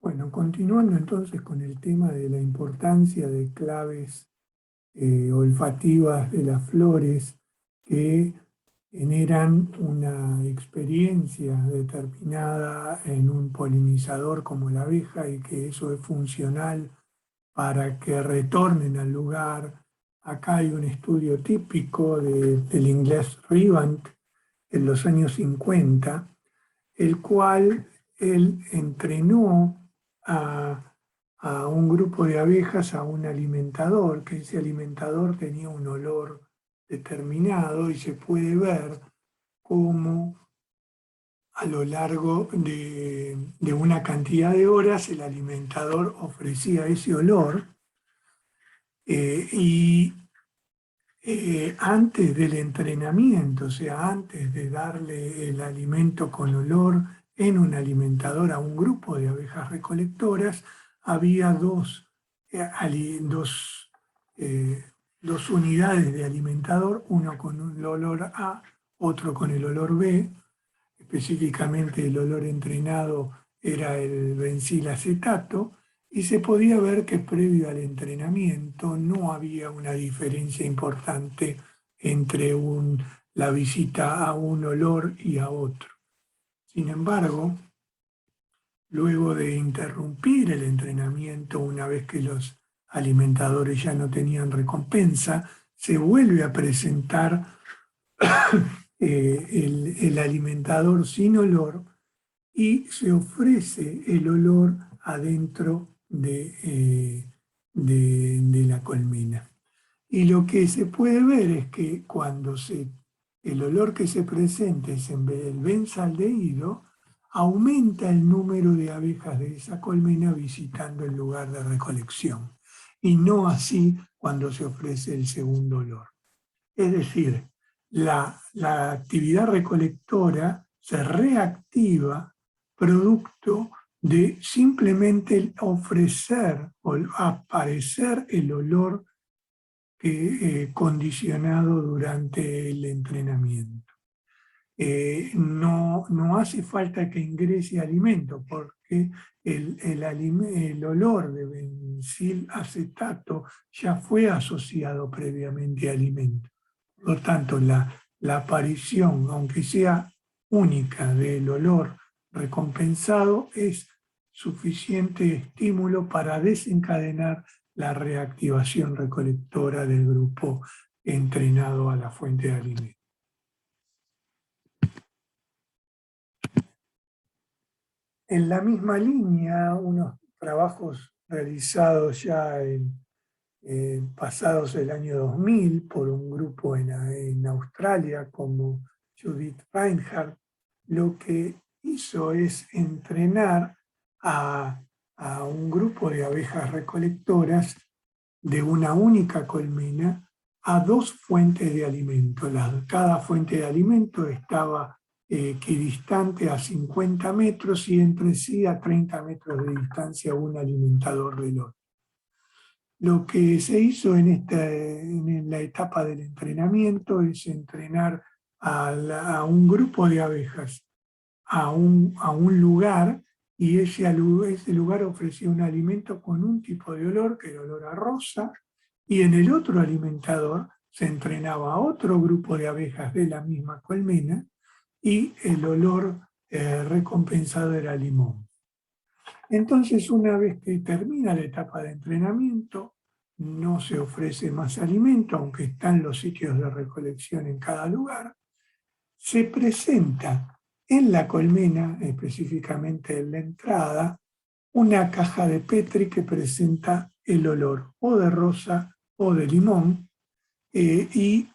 Bueno, continuando entonces con el tema de la importancia de claves olfativas de las flores que generan una experiencia determinada en un polinizador como la abeja y que eso es funcional para que retornen al lugar. Acá hay un estudio típico del inglés Rivant en los años 50, el cual él entrenó a un grupo de abejas a un alimentador, que ese alimentador tenía un olor determinado y se puede ver cómo a lo largo de una cantidad de horas el alimentador ofrecía ese olor y antes del entrenamiento, o sea, antes de darle el alimento con olor en un alimentador a un grupo de abejas recolectoras, había eh, dos unidades de alimentador, uno con el olor A, otro con el olor B. Específicamente el olor entrenado era el bencilacetato, y se podía ver que previo al entrenamiento no había una diferencia importante entre la visita a un olor y a otro. Sin embargo, luego de interrumpir el entrenamiento, una vez que los alimentadores ya no tenían recompensa, se vuelve a presentar el alimentador sin olor y se ofrece el olor adentro de la colmena. Y lo que se puede ver es que cuando el olor que se presenta es el benzaldehído, aumenta el número de abejas de esa colmena visitando el lugar de recolección, y no así cuando se ofrece el segundo olor. Es decir, la actividad recolectora se reactiva producto de simplemente ofrecer o aparecer el olor condicionado durante el entrenamiento. No hace falta que ingrese alimento, porque el olor de bencilacetato ya fue asociado previamente a alimento. Por lo tanto, la aparición, aunque sea única, del olor recompensado es suficiente estímulo para desencadenar la reactivación recolectora del grupo entrenado a la fuente de alimento. En la misma línea, unos trabajos realizados ya pasados el año 2000 por un grupo en Australia como Judith Reinhardt, lo que hizo es entrenar a un grupo de abejas recolectoras de una única colmena a dos fuentes de alimento. Cada fuente de alimento estaba equidistante a 50 metros y entre sí a 30 metros de distancia un alimentador del otro. Lo que se hizo en la etapa del entrenamiento es entrenar a un grupo de abejas a un lugar, y ese lugar ofrecía un alimento con un tipo de olor, que era olor a rosa, y en el otro alimentador se entrenaba a otro grupo de abejas de la misma colmena y el olor recompensado era limón. Entonces, una vez que termina la etapa de entrenamiento, no se ofrece más alimento, aunque están los sitios de recolección en cada lugar. Se presenta en la colmena, específicamente en la entrada, una caja de Petri que presenta el olor o de rosa o de limón, y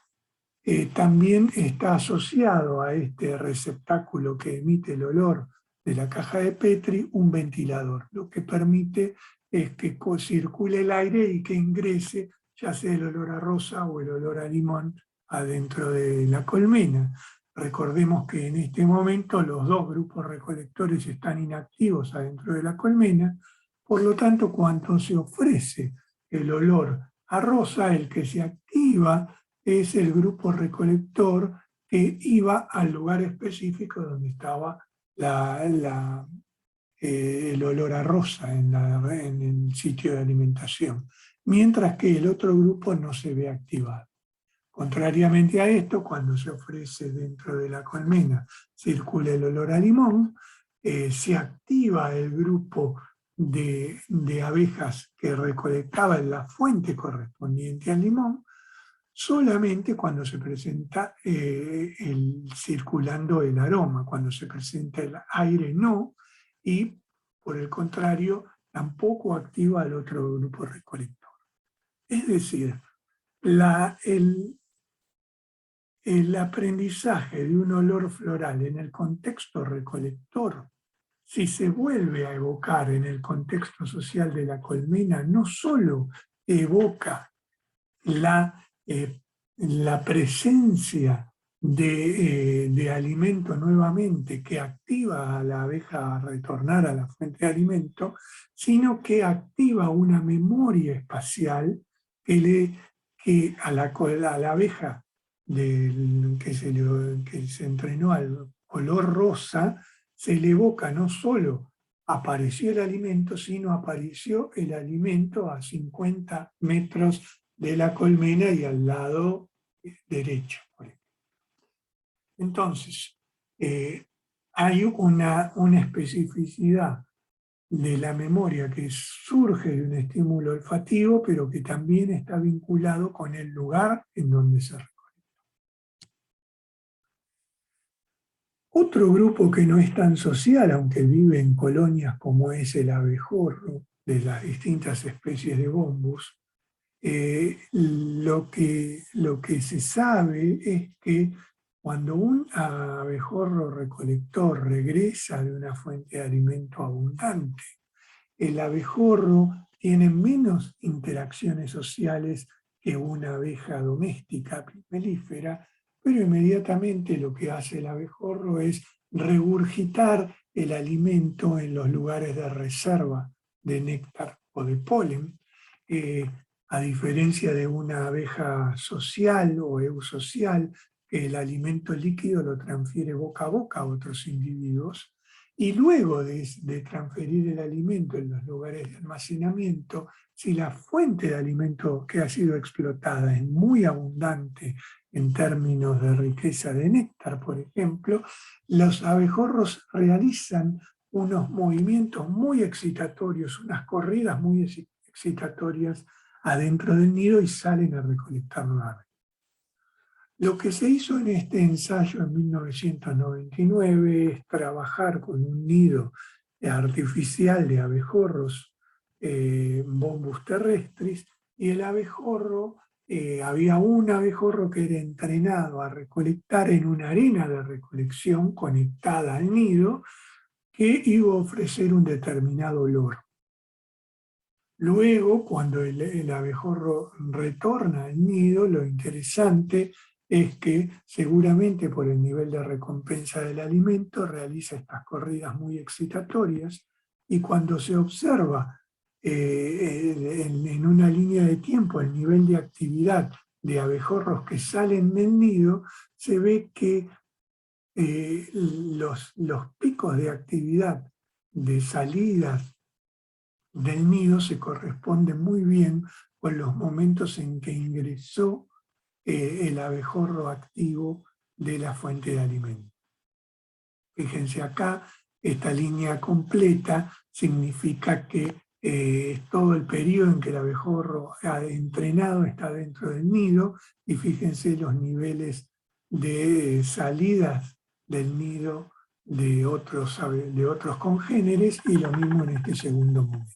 también está asociado a este receptáculo que emite el olor de la caja de Petri un ventilador, lo que permite es que circule el aire y que ingrese ya sea el olor a rosa o el olor a limón adentro de la colmena. Recordemos que en este momento los dos grupos recolectores están inactivos adentro de la colmena, por lo tanto, cuando se ofrece el olor a rosa, el que se activa es el grupo recolector que iba al lugar específico donde estaba el olor a rosa en el sitio de alimentación, mientras que el otro grupo no se ve activado. Contrariamente a esto, cuando se ofrece dentro de la colmena, circula el olor a limón, se activa el grupo de abejas que recolectaban la fuente correspondiente al limón, solamente cuando se presenta circulando el aroma, cuando se presenta el aire no, y por el contrario, tampoco activa el otro grupo recolector. Es decir, el aprendizaje de un olor floral en el contexto recolector, si se vuelve a evocar en el contexto social de la colmena, no solo evoca la presencia de alimento nuevamente que activa a la abeja a retornar a la fuente de alimento, sino que activa una memoria espacial que a la abeja que se entrenó al color rosa, se le evoca no solo apareció el alimento, sino apareció el alimento a 50 metros de la colmena y al lado derecho. Entonces, hay una especificidad de la memoria que surge de un estímulo olfativo, pero que también está vinculado con el lugar en donde se recolecta. Otro grupo que no es tan social, aunque vive en colonias como es el abejorro de las distintas especies de bombus, lo que se sabe es que cuando un abejorro recolector regresa de una fuente de alimento abundante, el abejorro tiene menos interacciones sociales que una abeja doméstica melífera, pero inmediatamente lo que hace el abejorro es regurgitar el alimento en los lugares de reserva de néctar o de polen, a diferencia de una abeja social o eusocial, que el alimento líquido lo transfiere boca a boca a otros individuos, y luego de transferir el alimento en los lugares de almacenamiento, si la fuente de alimento que ha sido explotada es muy abundante en términos de riqueza de néctar, por ejemplo, los abejorros realizan unos movimientos muy excitatorios, unas corridas muy excitatorias adentro del nido y salen a recolectar nuevamente. Lo que se hizo en este ensayo en 1999 es trabajar con un nido artificial de abejorros, Bombus terrestris, y el abejorro, había un abejorro que era entrenado a recolectar en una arena de recolección conectada al nido, que iba a ofrecer un determinado olor. Luego, cuando el abejorro retorna al nido, lo interesante es que seguramente por el nivel de recompensa del alimento realiza estas corridas muy excitatorias, y cuando se observa en una línea de tiempo el nivel de actividad de abejorros que salen del nido, se ve que los picos de actividad de salidas del nido se corresponden muy bien con los momentos en que ingresó el abejorro activo de la fuente de alimento. Fíjense acá, esta línea completa significa que todo el periodo en que el abejorro ha entrenado está dentro del nido, y fíjense los niveles de salidas del nido de otros congéneres, y lo mismo en este segundo momento.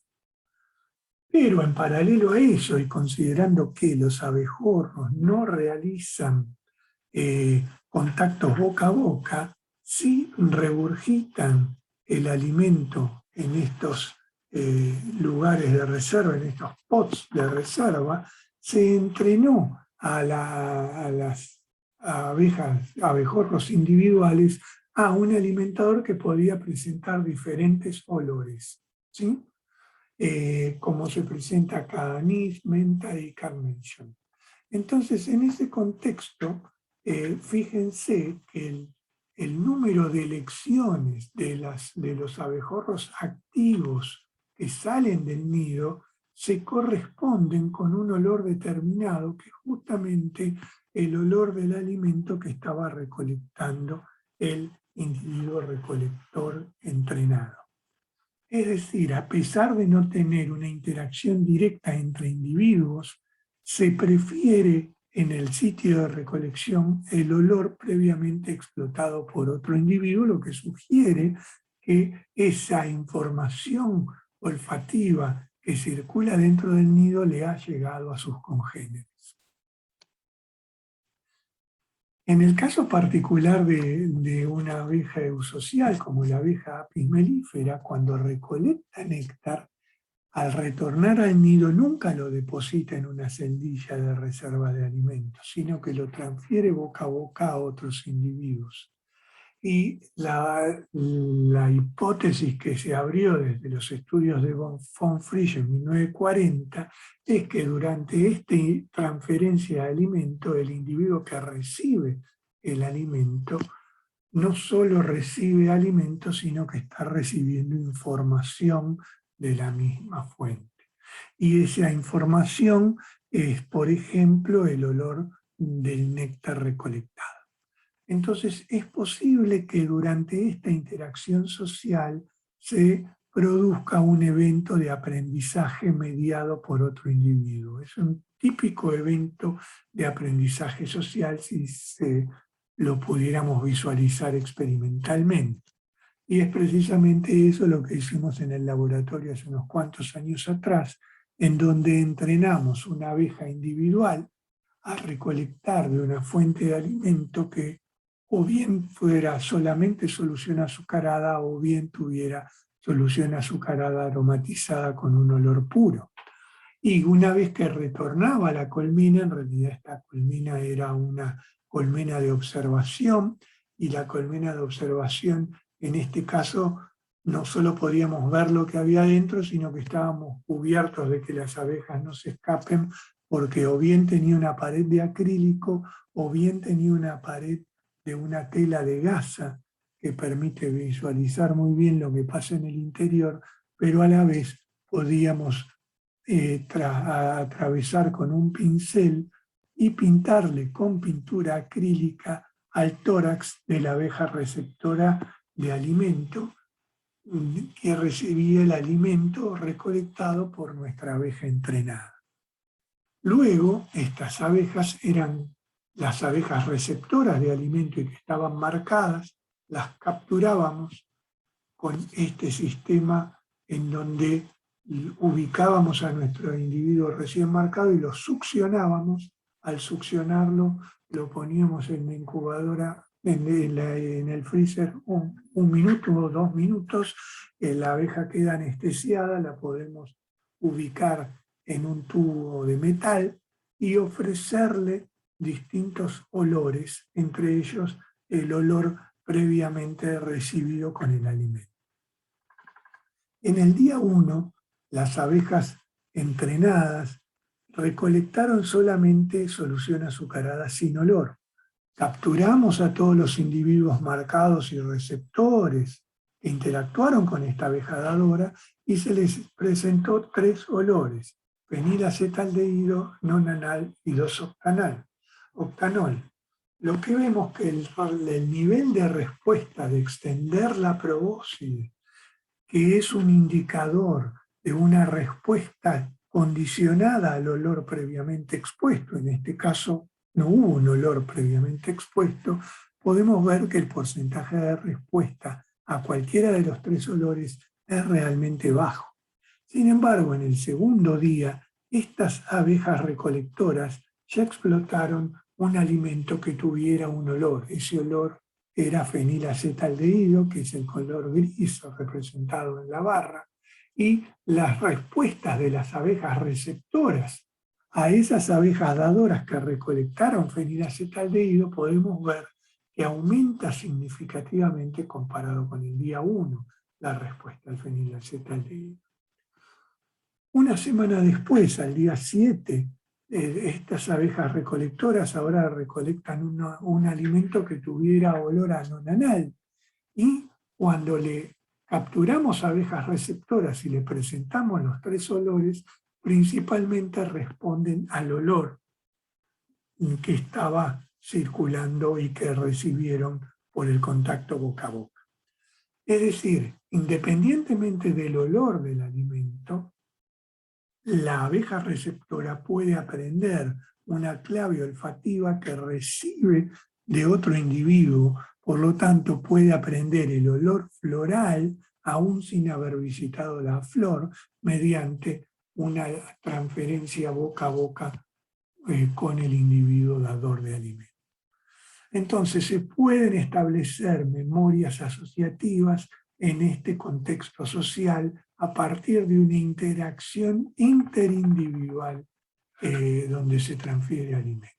Pero en paralelo a eso, y considerando que los abejorros no realizan contactos boca a boca, sí regurgitan el alimento en estos lugares de reserva, en estos pots de reserva, se entrenó a las abejorros individuales a un alimentador que podía presentar diferentes olores, ¿sí? Como se presenta acá, anís, menta y carnation. Entonces, en ese contexto, fíjense que el número de elecciones de los abejorros activos que salen del nido se corresponden con un olor determinado, que es justamente el olor del alimento que estaba recolectando el individuo recolector entrenado. Es decir, a pesar de no tener una interacción directa entre individuos, se prefiere en el sitio de recolección el olor previamente explotado por otro individuo, lo que sugiere que esa información olfativa que circula dentro del nido le ha llegado a sus congéneres. En el caso particular de una abeja eusocial, como la abeja apis mellifera, cuando recolecta néctar, al retornar al nido nunca lo deposita en una celdilla de reserva de alimentos, sino que lo transfiere boca a boca a otros individuos. Y la hipótesis que se abrió desde los estudios de von Frisch en 1940 es que durante esta transferencia de alimento, el individuo que recibe el alimento no solo recibe alimento, sino que está recibiendo información de la misma fuente. Y esa información es, por ejemplo, el olor del néctar recolectado. Entonces, es posible que durante esta interacción social se produzca un evento de aprendizaje mediado por otro individuo. Es un típico evento de aprendizaje social si lo pudiéramos visualizar experimentalmente. Y es precisamente eso lo que hicimos en el laboratorio hace unos cuantos años atrás, en donde entrenamos una abeja individual a recolectar de una fuente de alimento que o bien fuera solamente solución azucarada o bien tuviera solución azucarada aromatizada con un olor puro. Y una vez que retornaba a la colmena, en realidad esta colmena era una colmena de observación, y la colmena de observación, en este caso, no solo podíamos ver lo que había dentro, sino que estábamos cubiertos de que las abejas no se escapen, porque o bien tenía una pared de acrílico, o bien tenía una pared de una tela de gasa que permite visualizar muy bien lo que pasa en el interior, pero a la vez podíamos atravesar con un pincel y pintarle con pintura acrílica al tórax de la abeja receptora de alimento que recibía el alimento recolectado por nuestra abeja entrenada. Luego, estas abejas eran las abejas receptoras de alimento y que estaban marcadas, las capturábamos con este sistema en donde ubicábamos a nuestro individuo recién marcado y lo succionábamos. Al succionarlo, lo poníamos en la incubadora, en el freezer, un minuto o 2 minutos, la abeja queda anestesiada, la podemos ubicar en un tubo de metal y ofrecerle distintos olores, entre ellos el olor previamente recibido con el alimento. En el día 1, las abejas entrenadas recolectaron solamente solución azucarada sin olor. Capturamos a todos los individuos marcados y receptores que interactuaron con esta abeja dadora y se les presentó 3 olores: fenilacetaldehído, nonanal y 2-octanol. Lo que vemos que el nivel de respuesta de extender la probóscide, que es un indicador de una respuesta condicionada al olor previamente expuesto, en este caso no hubo un olor previamente expuesto, podemos ver que el porcentaje de respuesta a cualquiera de los 3 olores es realmente bajo. Sin embargo, en el segundo día, estas abejas recolectoras ya explotaron un alimento que tuviera un olor. Ese olor era fenilacetaldehído, que es el color gris representado en la barra, y las respuestas de las abejas receptoras a esas abejas dadoras que recolectaron fenilacetaldehído podemos ver que aumenta significativamente comparado con el día 1 la respuesta al fenilacetaldehído. Una semana después, al día 7, estas abejas recolectoras ahora recolectan un alimento que tuviera olor a nonanal. Y cuando le capturamos abejas receptoras y le presentamos los 3 olores, principalmente responden al olor que estaba circulando y que recibieron por el contacto boca a boca. Es decir, independientemente del olor del alimento, la abeja receptora puede aprender una clave olfativa que recibe de otro individuo, por lo tanto puede aprender el olor floral aún sin haber visitado la flor mediante una transferencia boca a boca con el individuo dador de alimento. Entonces se pueden establecer memorias asociativas en este contexto social a partir de una interacción interindividual donde se transfiere alimento.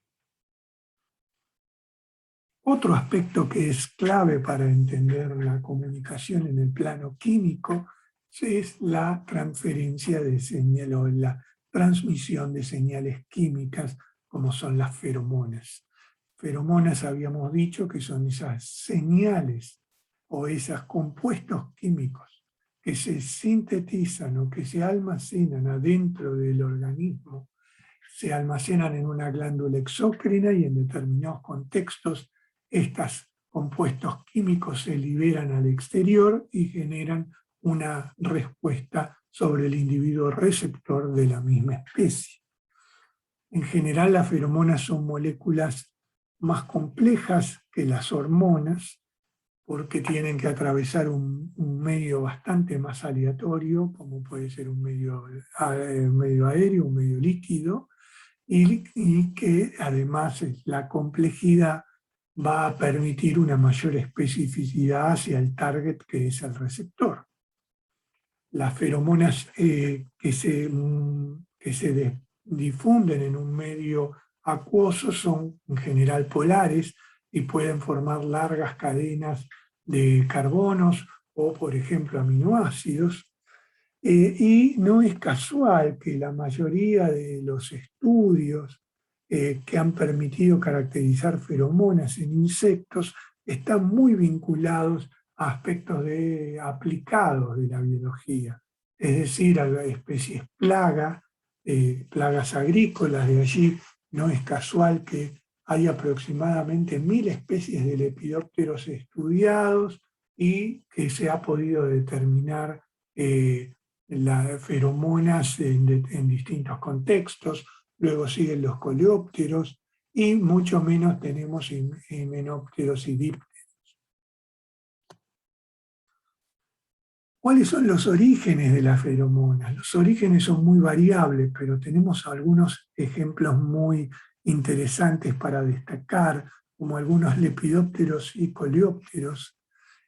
Otro aspecto que es clave para entender la comunicación en el plano químico es la transferencia de señales o la transmisión de señales químicas como son las feromonas. Feromonas habíamos dicho que son esas señales o esos compuestos químicos que se sintetizan o que se almacenan adentro del organismo, se almacenan en una glándula exócrina y en determinados contextos estos compuestos químicos se liberan al exterior y generan una respuesta sobre el individuo receptor de la misma especie. En general, las feromonas son moléculas más complejas que las hormonas, porque tienen que atravesar un medio bastante más aleatorio, como puede ser un medio aéreo, un medio líquido, y que además la complejidad va a permitir una mayor especificidad hacia el target que es el receptor. Las feromonas que se difunden en un medio acuoso son en general polares y pueden formar largas cadenas de carbonos o, por ejemplo, aminoácidos. Y no es casual que la mayoría de los estudios que han permitido caracterizar feromonas en insectos están muy vinculados a aspectos aplicados de la biología, es decir, a especies plagas agrícolas. De allí no es casual que hay aproximadamente 1000 especies de lepidópteros estudiados y que se ha podido determinar las feromonas en distintos contextos. Luego siguen los coleópteros y mucho menos tenemos himenópteros y dípteros. ¿Cuáles son los orígenes de las feromonas? Los orígenes son muy variables, pero tenemos algunos ejemplos muy interesantes para destacar, como algunos lepidópteros y coleópteros,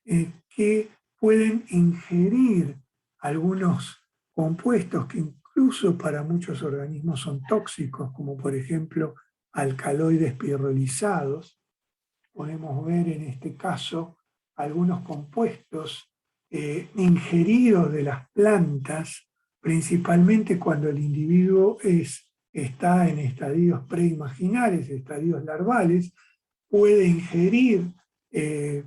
que pueden ingerir algunos compuestos que incluso para muchos organismos son tóxicos, como por ejemplo alcaloides pirrolizados. Podemos ver en este caso algunos compuestos ingeridos de las plantas, principalmente cuando el individuo está en estadios preimaginales, estadios larvales, puede ingerir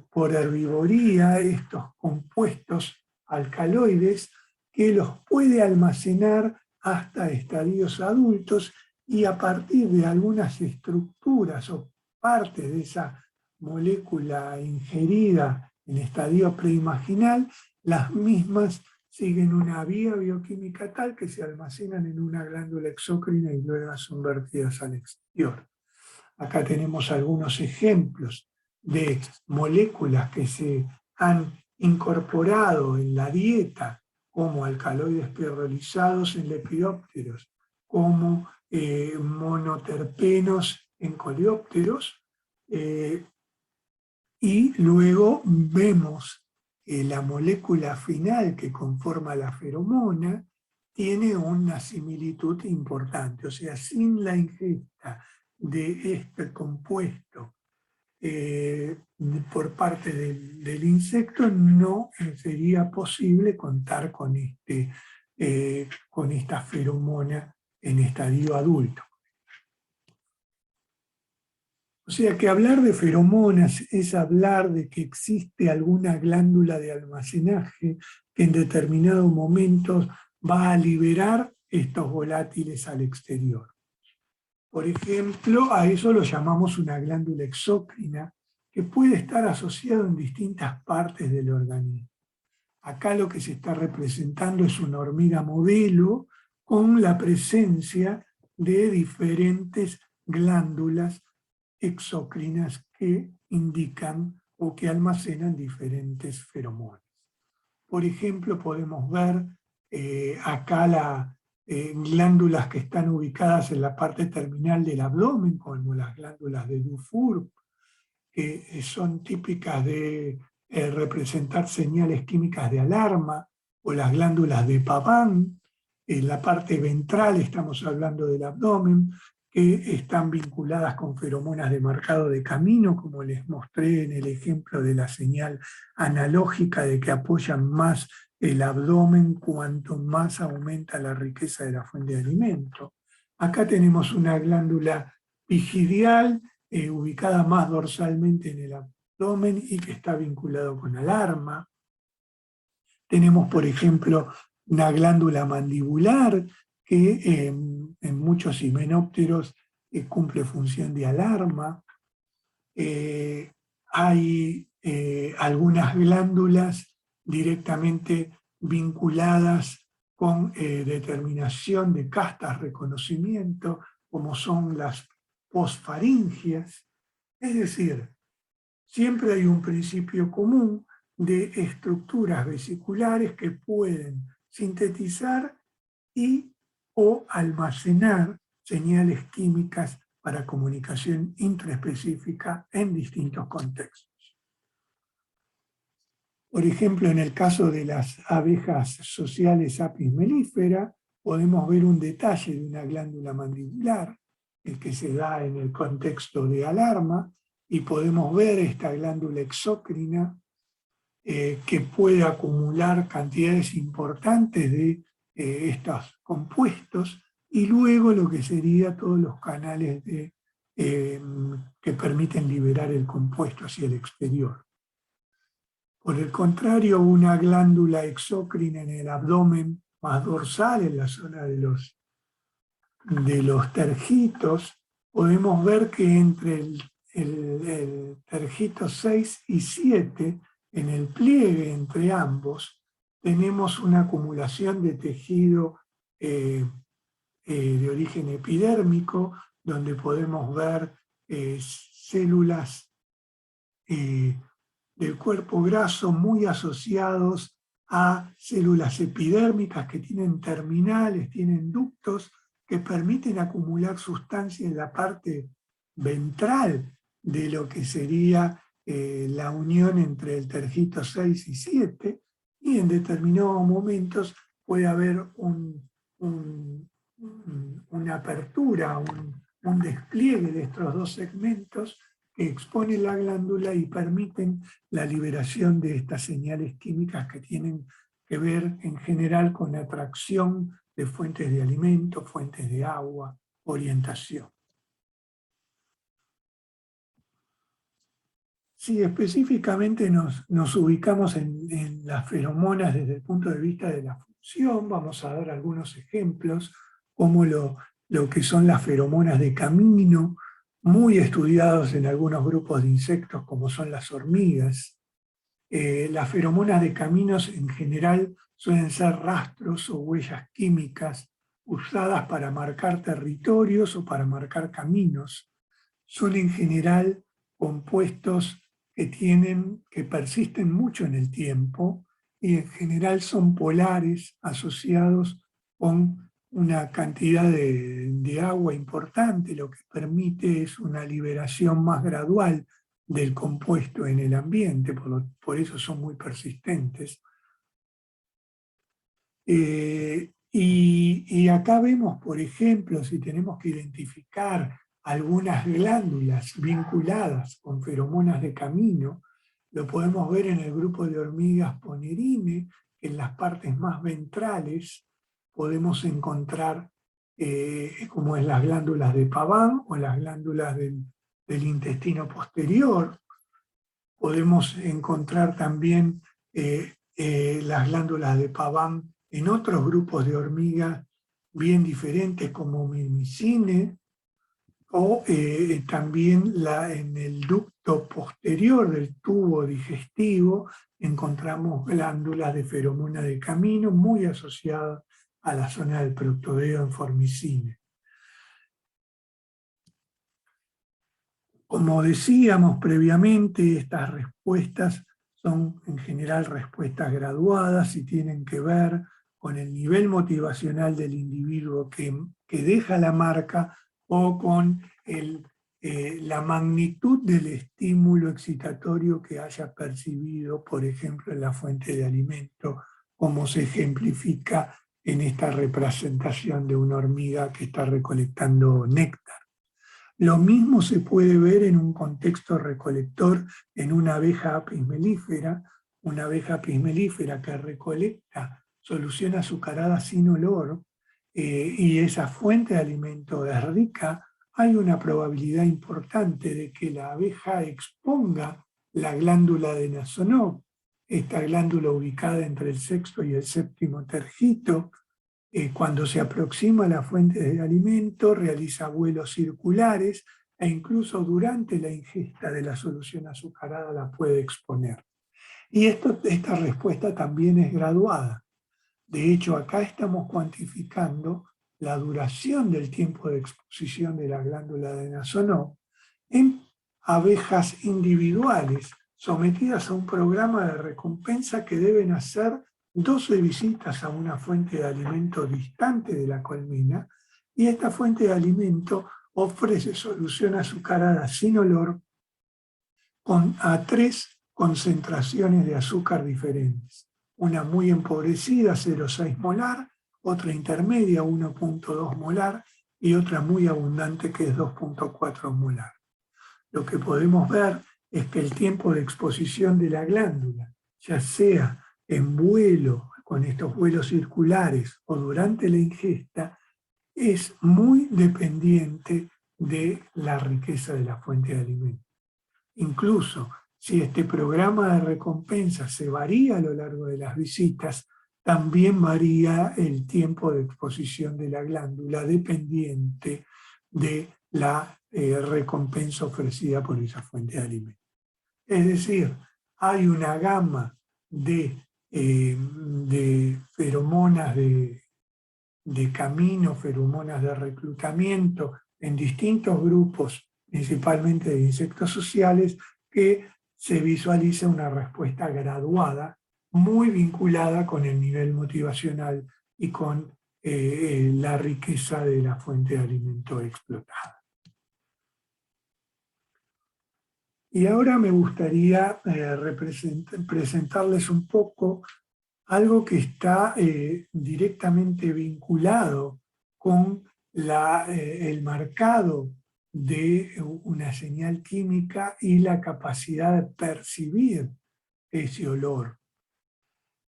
por herbivoría estos compuestos alcaloides que los puede almacenar hasta estadios adultos y a partir de algunas estructuras o partes de esa molécula ingerida en estadio preimaginal, las mismas siguen una vía bioquímica tal que se almacenan en una glándula exócrina y luego son vertidas al exterior. Acá tenemos algunos ejemplos de moléculas que se han incorporado en la dieta, como alcaloides pirrolizados en lepidópteros, como monoterpenos en coleópteros, y luego vemos que la molécula final que conforma la feromona tiene una similitud importante, o sea, sin la ingesta de este compuesto por parte del insecto no sería posible contar con esta feromona en estadio adulto. O sea que hablar de feromonas es hablar de que existe alguna glándula de almacenaje que en determinados momentos va a liberar estos volátiles al exterior. Por ejemplo, a eso lo llamamos una glándula exócrina, que puede estar asociada en distintas partes del organismo. Acá lo que se está representando es una hormiga modelo con la presencia de diferentes glándulas exócrinas que indican o que almacenan diferentes feromonas. Por ejemplo, podemos ver acá las glándulas que están ubicadas en la parte terminal del abdomen, como las glándulas de Dufour, que son típicas de representar señales químicas de alarma, o las glándulas de Pavan. En la parte ventral estamos hablando del abdomen, que están vinculadas con feromonas de marcado de camino, como les mostré en el ejemplo de la señal analógica de que apoyan más el abdomen cuanto más aumenta la riqueza de la fuente de alimento. Acá tenemos una glándula pigidial, ubicada más dorsalmente en el abdomen y que está vinculado con alarma. Tenemos, por ejemplo, una glándula mandibular que en muchos himenópteros cumple función de alarma. Hay algunas glándulas directamente vinculadas con determinación de castas, reconocimiento, como son las posfaringias. Es decir, siempre hay un principio común de estructuras vesiculares que pueden sintetizar y o almacenar señales químicas para comunicación intraespecífica en distintos contextos. Por ejemplo, en el caso de las abejas sociales Apis mellifera, podemos ver un detalle de una glándula mandibular, el que se da en el contexto de alarma, y podemos ver esta glándula exócrina que puede acumular cantidades importantes de estos compuestos, y luego lo que sería todos los canales que permiten liberar el compuesto hacia el exterior. Por el contrario, una glándula exócrina en el abdomen más dorsal, en la zona de los tergitos, podemos ver que entre el tergito 6 y 7, en el pliegue entre ambos, tenemos una acumulación de tejido de origen epidérmico, donde podemos ver células del cuerpo graso muy asociados a células epidérmicas que tienen terminales, tienen ductos que permiten acumular sustancia en la parte ventral de lo que sería la unión entre el tergito 6 y 7, y en determinados momentos puede haber una apertura, un despliegue de estos dos segmentos que exponen la glándula y permiten la liberación de estas señales químicas que tienen que ver en general con la atracción de fuentes de alimento, fuentes de agua, orientación. Si específicamente nos ubicamos en las feromonas desde el punto de vista de la función, vamos a dar algunos ejemplos, como lo que son las feromonas de camino, muy estudiados en algunos grupos de insectos como son las hormigas. Las feromonas de caminos en general suelen ser rastros o huellas químicas usadas para marcar territorios o para marcar caminos. Son en general compuestos que persisten mucho en el tiempo y en general son polares, asociados con una cantidad de agua importante, lo que permite es una liberación más gradual del compuesto en el ambiente, por eso son muy persistentes. Y acá vemos, por ejemplo, si tenemos que identificar algunas glándulas vinculadas con feromonas de camino, lo podemos ver en el grupo de hormigas Ponerine, que en las partes más ventrales podemos encontrar como en las glándulas de Pavan o las glándulas del del intestino posterior. Podemos encontrar también las glándulas de Paván en otros grupos de hormigas bien diferentes como Myrmicine, o también en el ducto posterior del tubo digestivo encontramos glándulas de feromona de camino muy asociadas a la zona del proctodeo en Formicine. Como decíamos previamente, estas respuestas son en general respuestas graduadas y tienen que ver con el nivel motivacional del individuo que deja la marca o con la magnitud del estímulo excitatorio que haya percibido, por ejemplo, en la fuente de alimento, como se ejemplifica en esta representación de una hormiga que está recolectando néctar. Lo mismo se puede ver en un contexto recolector en una abeja apis mellifera que recolecta solución azucarada sin olor, y esa fuente de alimento es rica. Hay una probabilidad importante de que la abeja exponga la glándula de Nasonov, esta glándula ubicada entre el sexto y el séptimo tergito. Cuando se aproxima a la fuente de alimento, realiza vuelos circulares e incluso durante la ingesta de la solución azucarada la puede exponer. Y esta respuesta también es graduada. De hecho, acá estamos cuantificando la duración del tiempo de exposición de la glándula de Nasonov en abejas individuales sometidas a un programa de recompensa que deben hacer 12 visitas a una fuente de alimento distante de la colmena, y esta fuente de alimento ofrece solución azucarada sin olor a 3 concentraciones de azúcar diferentes. Una muy empobrecida, 0,6 molar, otra intermedia, 1,2 molar, y otra muy abundante que es 2,4 molar. Lo que podemos ver es que el tiempo de exposición de la glándula, ya sea en vuelo, con estos vuelos circulares o durante la ingesta, es muy dependiente de la riqueza de la fuente de alimento. Incluso si este programa de recompensa se varía a lo largo de las visitas, también varía el tiempo de exposición de la glándula dependiente de la recompensa ofrecida por esa fuente de alimento. Es decir, hay una gama de feromonas de camino, feromonas de reclutamiento en distintos grupos, principalmente de insectos sociales, que se visualiza una respuesta graduada, muy vinculada con el nivel motivacional y con la riqueza de la fuente de alimento explotada. Y ahora me gustaría presentarles un poco algo que está directamente vinculado con el marcado de una señal química y la capacidad de percibir ese olor.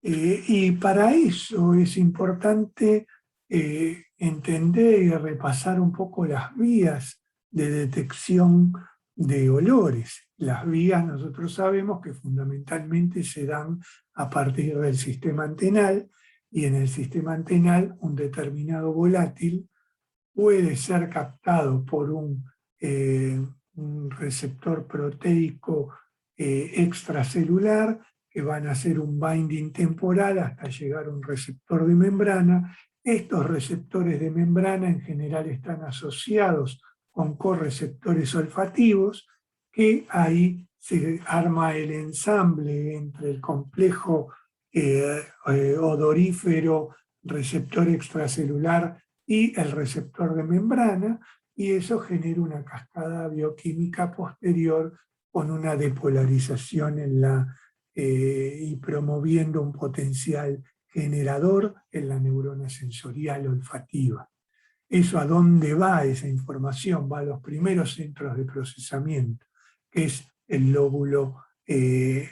Y para eso es importante entender y repasar un poco las vías de detección de olores. Las vías nosotros sabemos que fundamentalmente se dan a partir del sistema antenal, y en el sistema antenal un determinado volátil puede ser captado por un receptor proteico extracelular, que van a hacer un binding temporal hasta llegar a un receptor de membrana. Estos receptores de membrana en general están asociados con correceptores olfativos, que ahí se arma el ensamble entre el complejo odorífero, receptor extracelular y el receptor de membrana, y eso genera una cascada bioquímica posterior con una depolarización y promoviendo un potencial generador en la neurona sensorial olfativa. ¿Eso a dónde va esa información? Va a los primeros centros de procesamiento, que es el lóbulo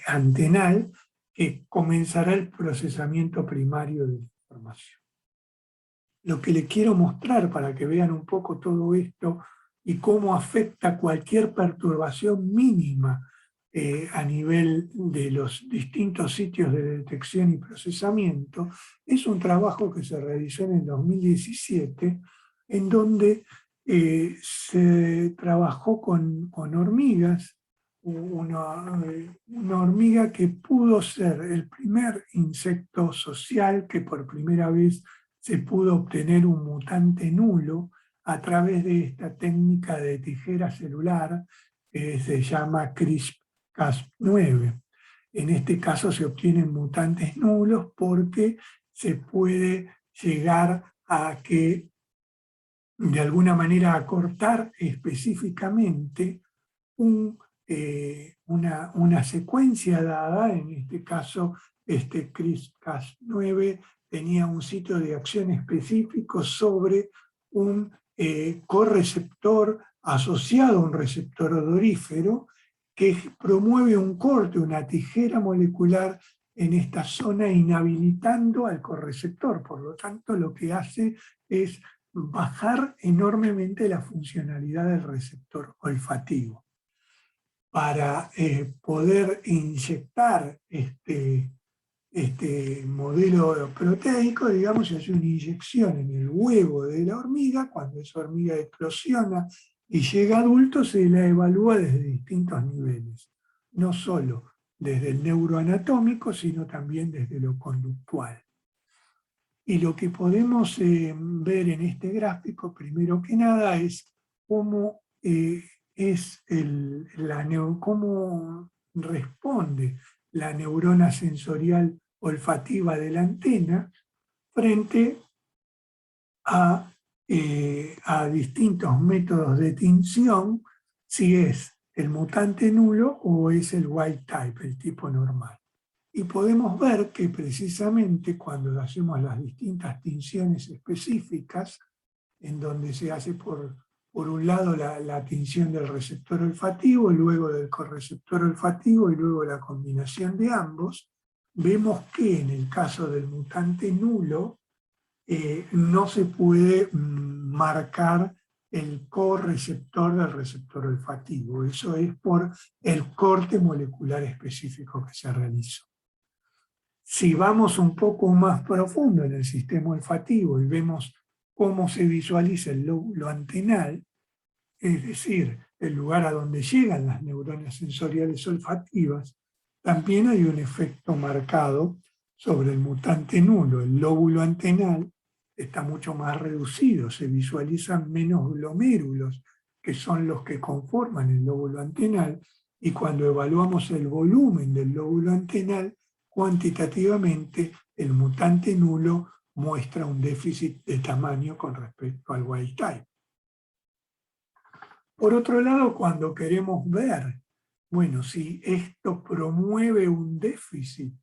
antenal, que comenzará el procesamiento primario de la información. Lo que les quiero mostrar para que vean un poco todo esto y cómo afecta cualquier perturbación mínima a nivel de los distintos sitios de detección y procesamiento, es un trabajo que se realizó en el 2017, en donde se trabajó con hormigas, una hormiga que pudo ser el primer insecto social que por primera vez se pudo obtener un mutante nulo a través de esta técnica de tijera celular que se llama CRISPR-Cas9. En este caso se obtienen mutantes nulos porque se puede llegar a que de alguna manera acortar específicamente una secuencia dada, en este caso este CRISPR-Cas9 tenía un sitio de acción específico sobre un correceptor asociado a un receptor odorífero que promueve un corte, una tijera molecular en esta zona inhabilitando al correceptor. Por lo tanto, lo que hace es bajar enormemente la funcionalidad del receptor olfativo. Para poder inyectar este modelo proteico, digamos, se hace una inyección en el huevo de la hormiga. Cuando esa hormiga eclosiona y llega a adulto, se la evalúa desde distintos niveles, no solo desde el neuroanatómico, sino también desde lo conductual. Y lo que podemos ver en este gráfico, primero que nada, es cómo, cómo responde la neurona sensorial olfativa de la antena frente a distintos métodos de tinción, si es el mutante nulo o es el wild type, el tipo normal. Y podemos ver que precisamente cuando hacemos las distintas tinciones específicas, en donde se hace por un lado la tinción del receptor olfativo, luego del correceptor olfativo y luego la combinación de ambos, vemos que en el caso del mutante nulo no se puede marcar el correceptor del receptor olfativo. Eso es por el corte molecular específico que se realizó. Si vamos un poco más profundo en el sistema olfativo y vemos cómo se visualiza el lóbulo antenal, es decir, el lugar a donde llegan las neuronas sensoriales olfativas, también hay un efecto marcado sobre el mutante nulo. El lóbulo antenal está mucho más reducido, se visualizan menos glomérulos, que son los que conforman el lóbulo antenal, y cuando evaluamos el volumen del lóbulo antenal, cuantitativamente el mutante nulo muestra un déficit de tamaño con respecto al wild type. Por otro lado, cuando queremos ver, bueno, si esto promueve un déficit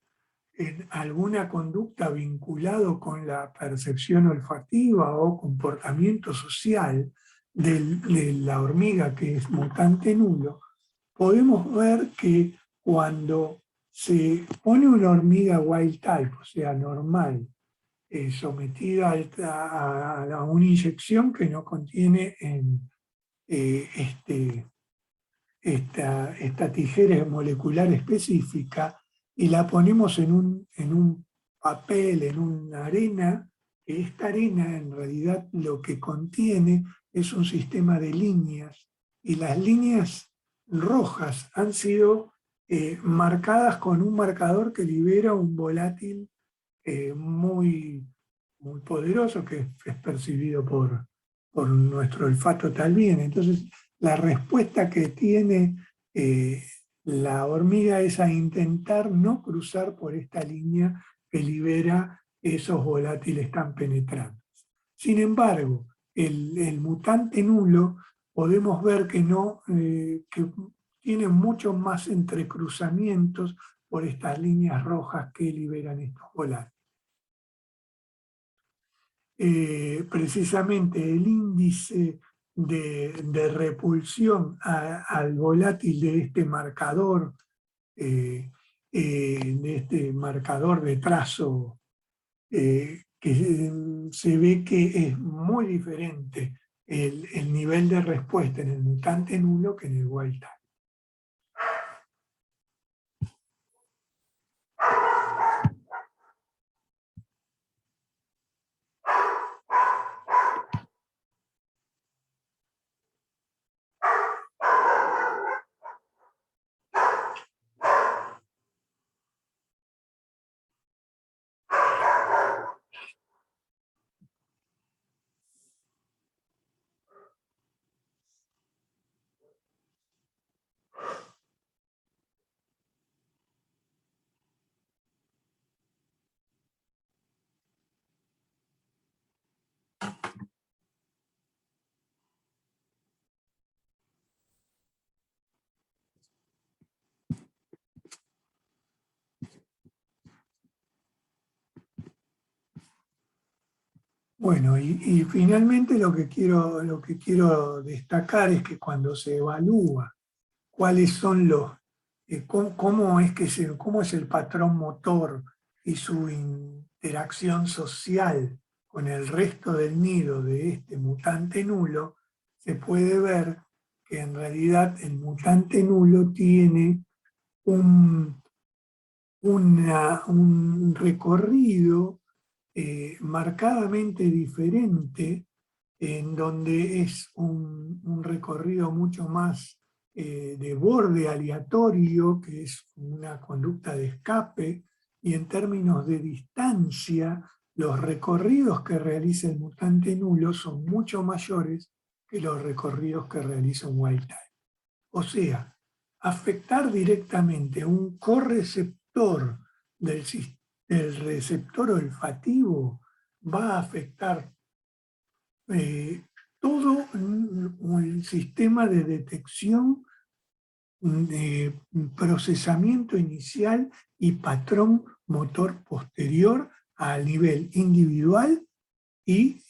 en alguna conducta vinculado con la percepción olfativa o comportamiento social de la hormiga que es mutante nulo, podemos ver que cuando se pone una hormiga wild type, o sea, normal, sometida a una inyección que no contiene esta tijera molecular específica, y la ponemos en un papel, en una arena, que esta arena en realidad lo que contiene es un sistema de líneas, y las líneas rojas han sido marcadas con un marcador que libera un volátil muy poderoso, que es percibido por nuestro olfato también. Entonces, la respuesta que tiene la hormiga es a intentar no cruzar por esta línea que libera esos volátiles tan penetrantes. Sin embargo, el mutante nulo podemos ver que que tiene muchos más entrecruzamientos por estas líneas rojas que liberan estos volátiles. Precisamente el índice de repulsión al volátil de este marcador, de trazo, que se ve que es muy diferente el nivel de respuesta en el mutante nulo que en el wild type. Bueno, y finalmente lo que quiero destacar es que cuando se evalúa cuáles son cómo es el patrón motor y su interacción social con el resto del nido de este mutante nulo, se puede ver que en realidad el mutante nulo tiene un recorrido marcadamente diferente, en donde es un recorrido mucho más de borde aleatorio, que es una conducta de escape, y en términos de distancia, los recorridos que realiza el mutante nulo son mucho mayores que los recorridos que realiza un wild type. O sea, afectar directamente un correceptor del receptor olfativo va a afectar todo el sistema de detección, de procesamiento inicial y patrón motor posterior a nivel individual y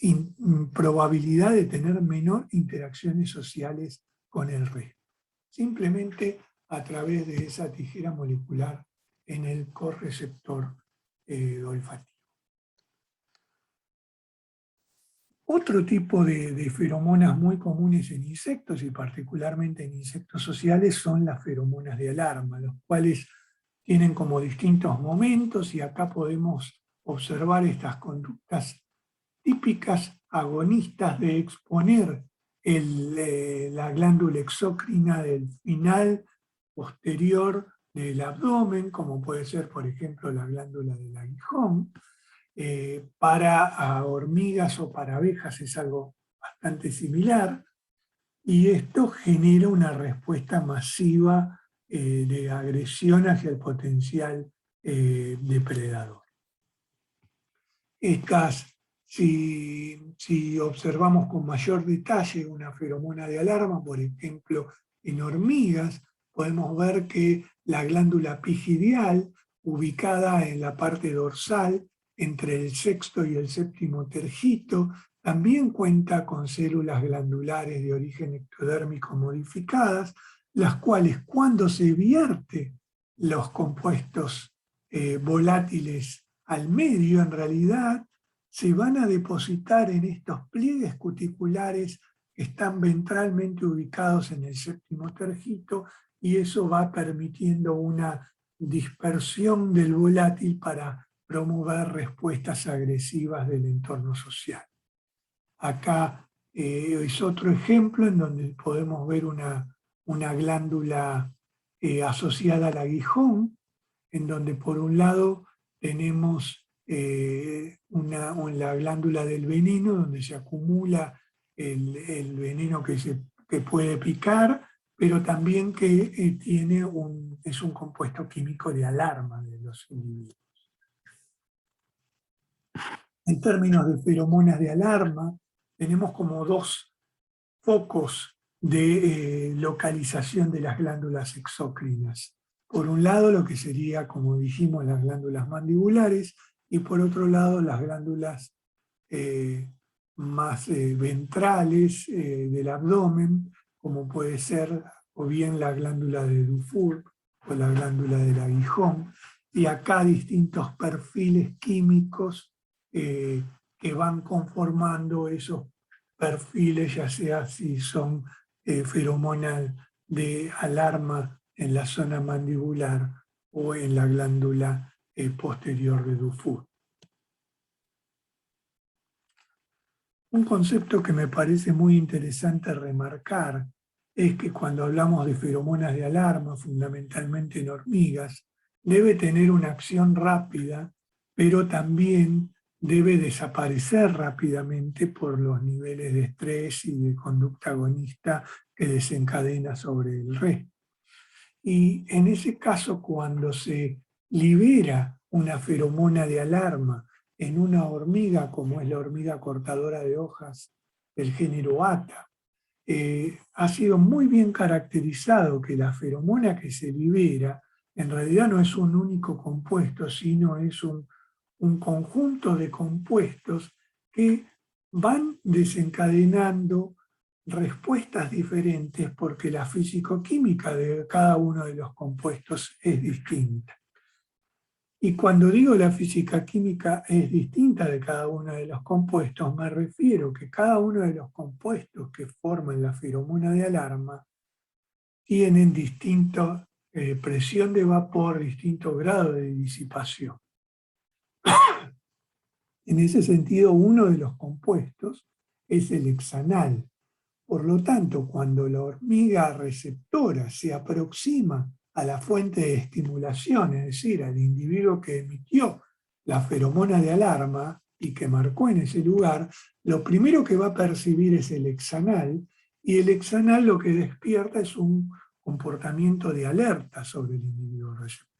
probabilidad de tener menor interacciones sociales con el resto. Simplemente a través de esa tijera molecular en el correceptor olfativo. Otro tipo de feromonas muy comunes en insectos y particularmente en insectos sociales son las feromonas de alarma, los cuales tienen como distintos momentos y acá podemos observar estas conductas típicas agonistas de exponer la glándula exócrina del final posterior del abdomen, como puede ser, por ejemplo, la glándula del aguijón. Para hormigas o para abejas es algo bastante similar, y esto genera una respuesta masiva de agresión hacia el potencial depredador. Si observamos con mayor detalle una feromona de alarma, por ejemplo, en hormigas, podemos ver que la glándula pigidial, ubicada en la parte dorsal, entre el sexto y el séptimo tergito, también cuenta con células glandulares de origen ectodérmico modificadas, las cuales cuando se vierte los compuestos volátiles al medio, en realidad se van a depositar en estos pliegues cuticulares que están ventralmente ubicados en el séptimo tergito, y eso va permitiendo una dispersión del volátil para promover respuestas agresivas del entorno social. Acá es otro ejemplo en donde podemos ver una glándula asociada al aguijón, en donde por un lado tenemos la glándula del veneno, donde se acumula el veneno que puede picar, pero también que es un compuesto químico de alarma de los individuos. En términos de feromonas de alarma, tenemos como dos focos de localización de las glándulas exócrinas. Por un lado, lo que sería, como dijimos, las glándulas mandibulares, y por otro lado, las glándulas más ventrales del abdomen, como puede ser o bien la glándula de Dufour o la glándula del aguijón, y acá distintos perfiles químicos que van conformando esos perfiles, ya sea si son feromonas de alarma en la zona mandibular o en la glándula posterior de Dufour. Un concepto que me parece muy interesante remarcar es que cuando hablamos de feromonas de alarma, fundamentalmente en hormigas, debe tener una acción rápida, pero también debe desaparecer rápidamente por los niveles de estrés y de conducta agonista que desencadena sobre el resto. Y en ese caso, cuando se libera una feromona de alarma en una hormiga, como es la hormiga cortadora de hojas del género Ata, ha sido muy bien caracterizado que la feromona que se libera en realidad no es un único compuesto, sino es un conjunto de compuestos que van desencadenando respuestas diferentes porque la fisicoquímica de cada uno de los compuestos es distinta. Y cuando digo la física química es distinta de cada uno de los compuestos, me refiero que cada uno de los compuestos que forman la feromona de alarma tienen distinta presión de vapor, distinto grado de disipación. En ese sentido, uno de los compuestos es el hexanal. Por lo tanto, cuando la hormiga receptora se aproxima a la fuente de estimulación, es decir, al individuo que emitió la feromona de alarma y que marcó en ese lugar, lo primero que va a percibir es el hexanal, y el hexanal lo que despierta es un comportamiento de alerta sobre el individuo receptor.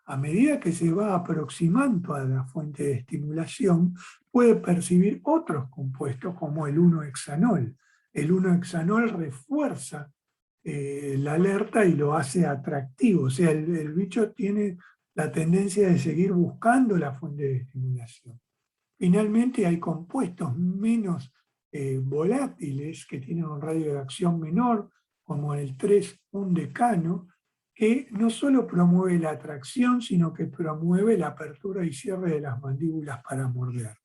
A medida que se va aproximando a la fuente de estimulación, puede percibir otros compuestos como el 1-hexanol. El 1-hexanol refuerza la alerta y lo hace atractivo. O sea, el bicho tiene la tendencia de seguir buscando la fuente de estimulación. Finalmente hay compuestos menos volátiles que tienen un radio de acción menor, como el 3-1-decano, que no solo promueve la atracción, sino que promueve la apertura y cierre de las mandíbulas para morder.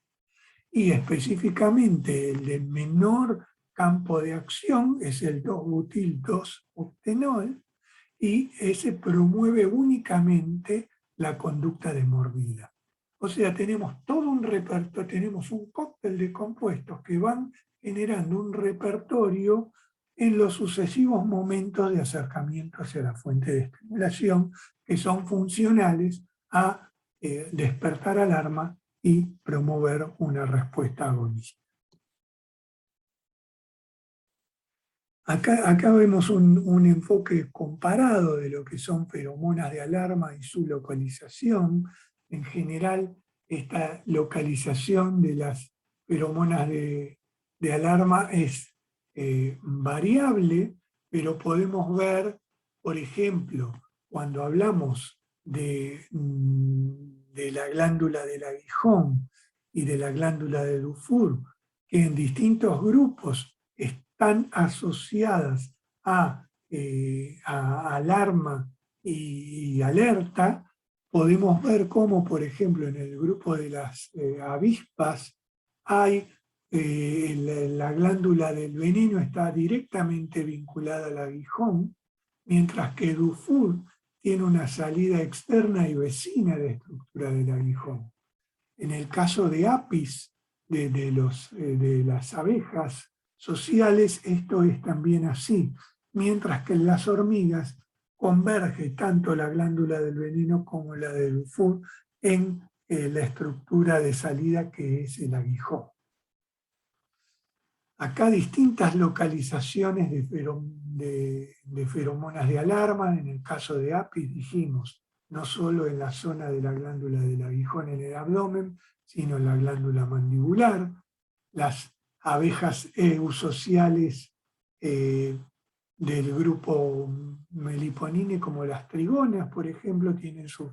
Y específicamente el de menor campo de acción es el 2-butil-2-octenol, y ese promueve únicamente la conducta de mordida. O sea, tenemos todo un repertorio, tenemos un cóctel de compuestos que van generando un repertorio en los sucesivos momentos de acercamiento hacia la fuente de estimulación que son funcionales a despertar alarma y promover una respuesta agonista. Acá vemos un enfoque comparado de lo que son feromonas de alarma y su localización. En general, esta localización de las feromonas de alarma es variable, pero podemos ver, por ejemplo, cuando hablamos de la glándula del aguijón y de la glándula de Dufour, que en distintos grupos están asociadas a alarma y alerta, podemos ver cómo, por ejemplo, en el grupo de las avispas hay la glándula del veneno está directamente vinculada al aguijón, mientras que Dufour tiene una salida externa y vecina de la estructura del aguijón. En el caso de Apis, de las abejas sociales, esto es también así, mientras que en las hormigas converge tanto la glándula del veneno como la del Dufour en la estructura de salida que es el aguijón. Acá distintas localizaciones de feromonas de alarma. En el caso de Apis dijimos, no solo en la zona de la glándula del aguijón en el abdomen, sino en la glándula mandibular. Las abejas eusociales del grupo Meliponine, como las trigonas, por ejemplo, tienen sus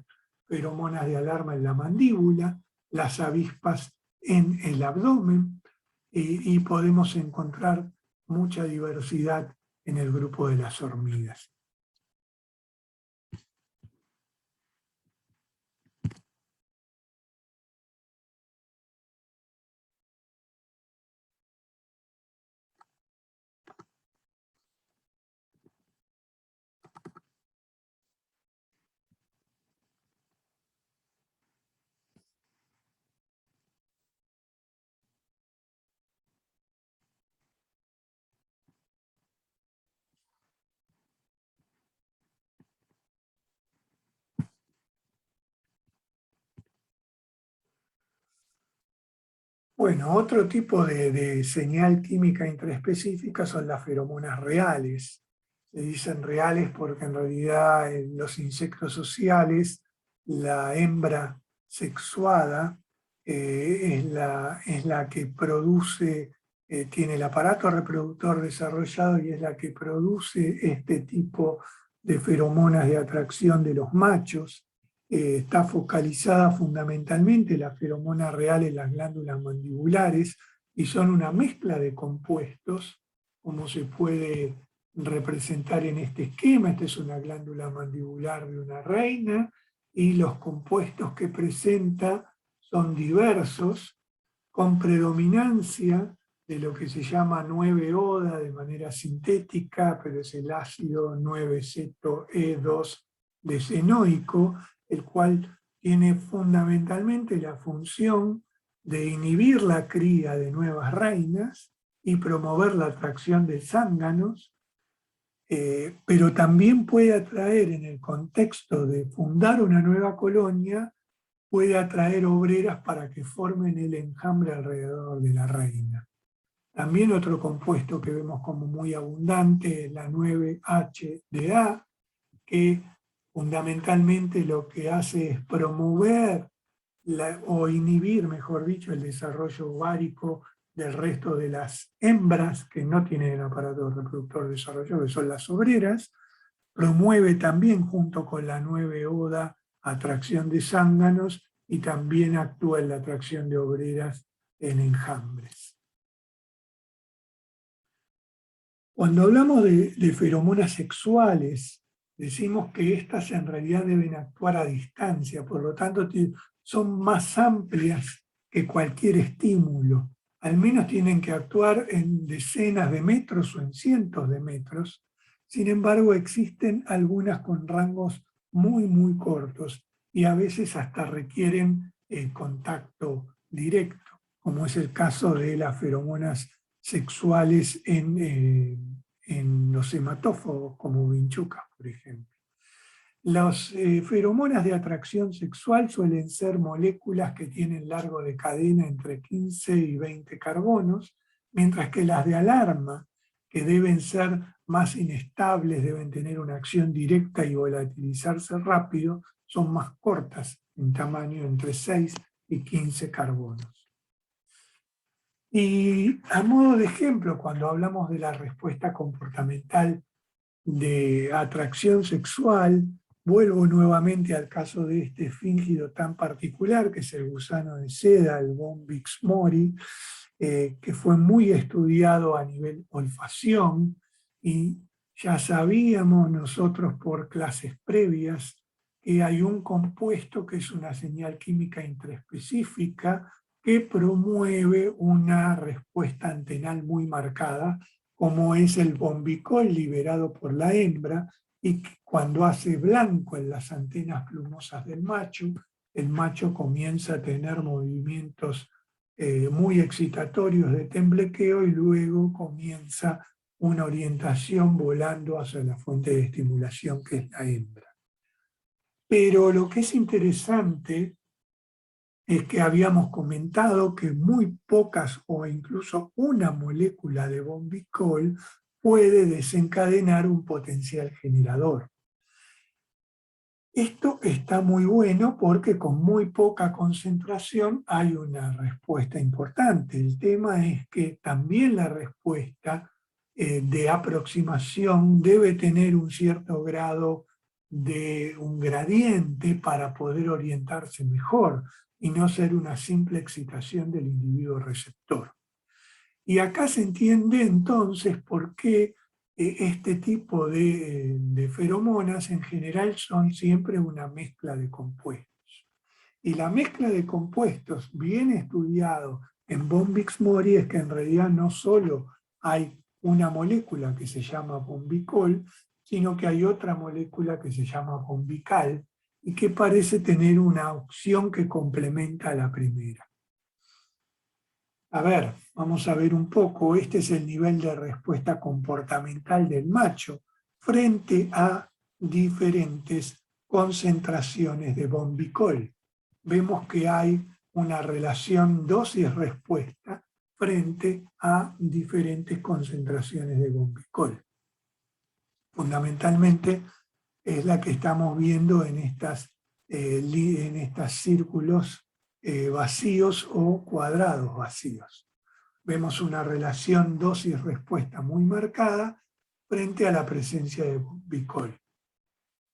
feromonas de alarma en la mandíbula, las avispas en el abdomen, y podemos encontrar mucha diversidad en el grupo de las hormigas. Bueno, otro tipo de señal química intraespecífica son las feromonas reales. Se dicen reales porque en realidad en los insectos sociales la hembra sexuada es la que produce, tiene el aparato reproductor desarrollado y es la que produce este tipo de feromonas de atracción de los machos. Está focalizada fundamentalmente la feromona real en las glándulas mandibulares y son una mezcla de compuestos, como se puede representar en este esquema. Esta es una glándula mandibular de una reina y los compuestos que presenta son diversos, con predominancia de lo que se llama 9-oda de manera sintética, pero es el ácido 9-cetoe2-desenoico, el cual tiene fundamentalmente la función de inhibir la cría de nuevas reinas y promover la atracción de zánganos, pero también puede atraer, en el contexto de fundar una nueva colonia, puede atraer obreras para que formen el enjambre alrededor de la reina. También otro compuesto que vemos como muy abundante es la 9-HDA, que fundamentalmente lo que hace es promover o inhibir, mejor dicho, el desarrollo ovárico del resto de las hembras que no tienen el aparato reproductor desarrollado, que son las obreras. Promueve también, junto con la 9-oda, atracción de zánganos y también actúa en la atracción de obreras en enjambres. Cuando hablamos de feromonas sexuales, decimos que éstas en realidad deben actuar a distancia, por lo tanto son más amplias que cualquier estímulo. Al menos tienen que actuar en decenas de metros o en cientos de metros. Sin embargo, existen algunas con rangos muy cortos y a veces hasta requieren contacto directo, como es el caso de las feromonas sexuales en los hematófagos, como vinchucas, por ejemplo. Las feromonas de atracción sexual suelen ser moléculas que tienen largo de cadena entre 15 y 20 carbonos, mientras que las de alarma, que deben ser más inestables, deben tener una acción directa y volatilizarse rápido, son más cortas en tamaño, entre 6 y 15 carbonos. Y a modo de ejemplo, cuando hablamos de la respuesta comportamental de atracción sexual, vuelvo nuevamente al caso de este fíngido tan particular, que es el gusano de seda, el Bombyx mori, que fue muy estudiado a nivel olfacción, y ya sabíamos nosotros por clases previas que hay un compuesto que es una señal química intraespecífica que promueve una respuesta antenal muy marcada, como es el bombicol liberado por la hembra, y que cuando hace blanco en las antenas plumosas del macho, el macho comienza a tener movimientos muy excitatorios de temblequeo y luego comienza una orientación volando hacia la fuente de estimulación que es la hembra. Pero lo que es interesante es que habíamos comentado que muy pocas o incluso una molécula de bombicol puede desencadenar un potencial generador. Esto está muy bueno porque con muy poca concentración hay una respuesta importante. El tema es que también la respuesta de aproximación debe tener un cierto grado de un gradiente para poder orientarse mejor y no ser una simple excitación del individuo receptor. Y acá se entiende entonces por qué este tipo de feromonas en general son siempre una mezcla de compuestos. Y la mezcla de compuestos bien estudiado en Bombyx mori es que en realidad no solo hay una molécula que se llama bombicol, sino que hay otra molécula que se llama bombical y que parece tener una opción que complementa a la primera. A ver, vamos a ver un poco, este es el nivel de respuesta comportamental del macho frente a diferentes concentraciones de bombicol. Vemos que hay una relación dosis-respuesta frente a diferentes concentraciones de bombicol. Fundamentalmente es la que estamos viendo en estos círculos vacíos o cuadrados vacíos. Vemos una relación dosis-respuesta muy marcada frente a la presencia de bombicol.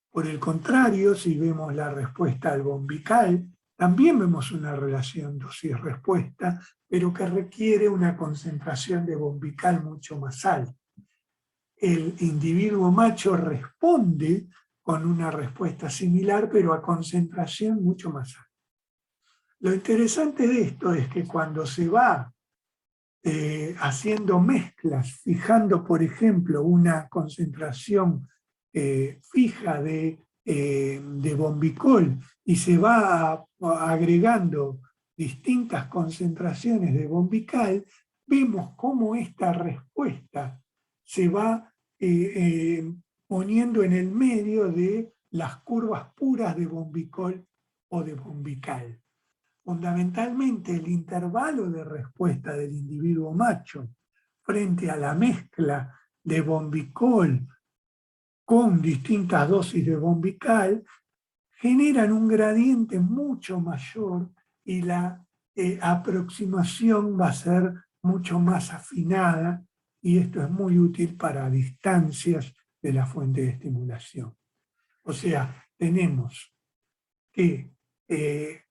Por el contrario, si vemos la respuesta al bombical, también vemos una relación dosis-respuesta, pero que requiere una concentración de bombical mucho más alta. El individuo macho responde con una respuesta similar, pero a concentración mucho más alta. Lo interesante de esto es que cuando se va haciendo mezclas, fijando, por ejemplo, una concentración fija de bombicol y se va agregando distintas concentraciones de bombical, vemos cómo esta respuesta se va poniendo en el medio de las curvas puras de bombicol o de bombical. Fundamentalmente, el intervalo de respuesta del individuo macho frente a la mezcla de bombicol con distintas dosis de bombical generan un gradiente mucho mayor y la aproximación va a ser mucho más afinada, y esto es muy útil para distancias de la fuente de estimulación. O sea, tenemos que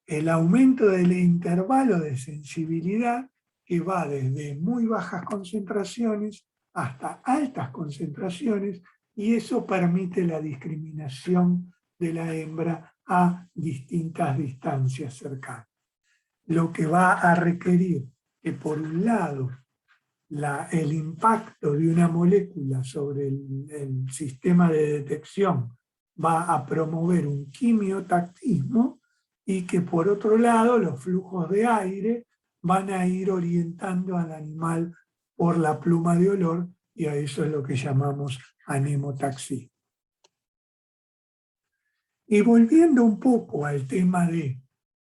el aumento del intervalo de sensibilidad, que va desde muy bajas concentraciones hasta altas concentraciones, y eso permite la discriminación de la hembra a distintas distancias cercanas. Lo que va a requerir que, por un lado, el impacto de una molécula sobre el sistema de detección va a promover un quimiotactismo, y que, por otro lado, los flujos de aire van a ir orientando al animal por la pluma de olor, y a eso es lo que llamamos anemotaxismo. Y volviendo un poco al tema de,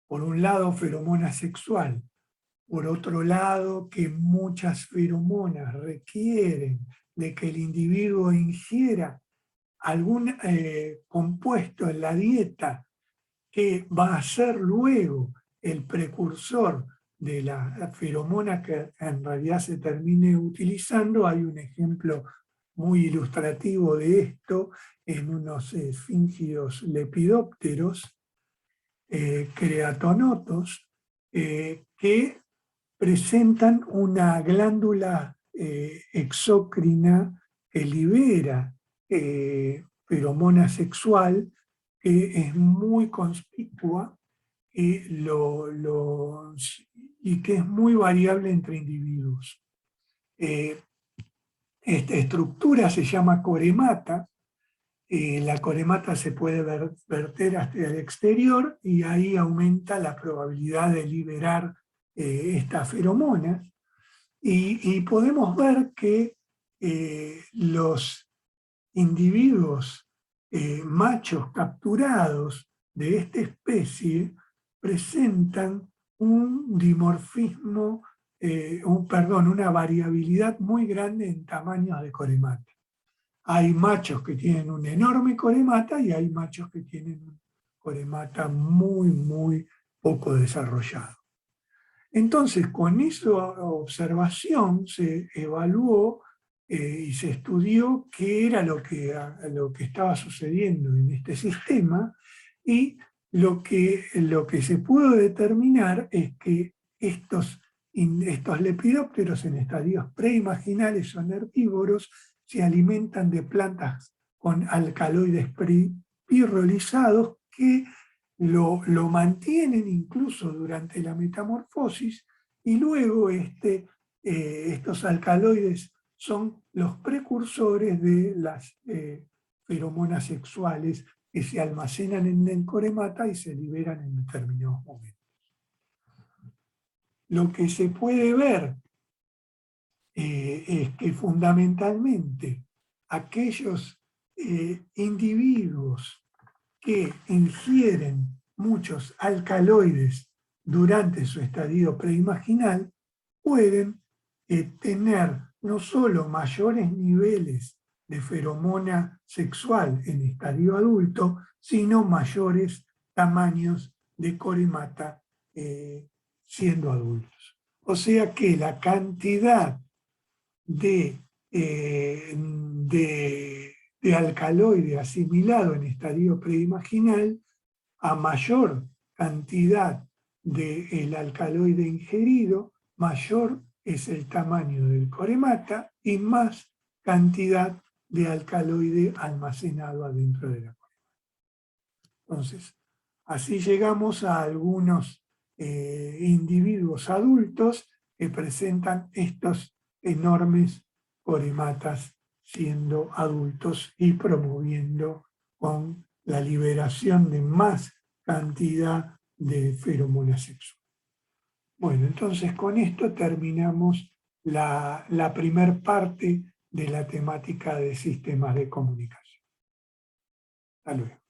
por un lado, feromona sexual, por otro lado, que muchas feromonas requieren de que el individuo ingiera algún compuesto en la dieta que va a ser luego el precursor de la feromona que en realidad se termine utilizando. Hay un ejemplo muy ilustrativo de esto en unos esfíngidos lepidópteros creatonotos que presentan una glándula exócrina que libera feromona sexual, que es muy conspicua y que es muy variable entre individuos. Esta estructura se llama coremata. La coremata se puede verter hacia el exterior, y ahí aumenta la probabilidad de liberar estas feromonas, y podemos ver que los individuos machos capturados de esta especie presentan un dimorfismo, una variabilidad muy grande en tamaños de coremata. Hay machos que tienen un enorme coremata y hay machos que tienen un coremata muy, muy poco desarrollado. Entonces, con esa observación se evaluó y se estudió qué era lo que estaba sucediendo en este sistema, y lo que se pudo determinar es que estos lepidópteros en estadios preimaginales son herbívoros, se alimentan de plantas con alcaloides pirrolizados que lo mantienen incluso durante la metamorfosis, y luego estos alcaloides son los precursores de las feromonas sexuales que se almacenan en el coremata y se liberan en determinados momentos. Lo que se puede ver es que fundamentalmente aquellos individuos que ingieren muchos alcaloides durante su estadio preimaginal pueden tener no solo mayores niveles de feromona sexual en estadio adulto, sino mayores tamaños de coremata siendo adultos. O sea que la cantidad de alcaloide asimilado en estadio preimaginal, a mayor cantidad del alcaloide ingerido, mayor es el tamaño del coremata y más cantidad de alcaloide almacenado adentro de la coremata. Entonces, así llegamos a algunos individuos adultos que presentan estos enormes corematas siendo adultos y promoviendo con la liberación de más cantidad de feromona sexual. Bueno, entonces con esto terminamos la primer parte de la temática de sistemas de comunicación. Hasta luego.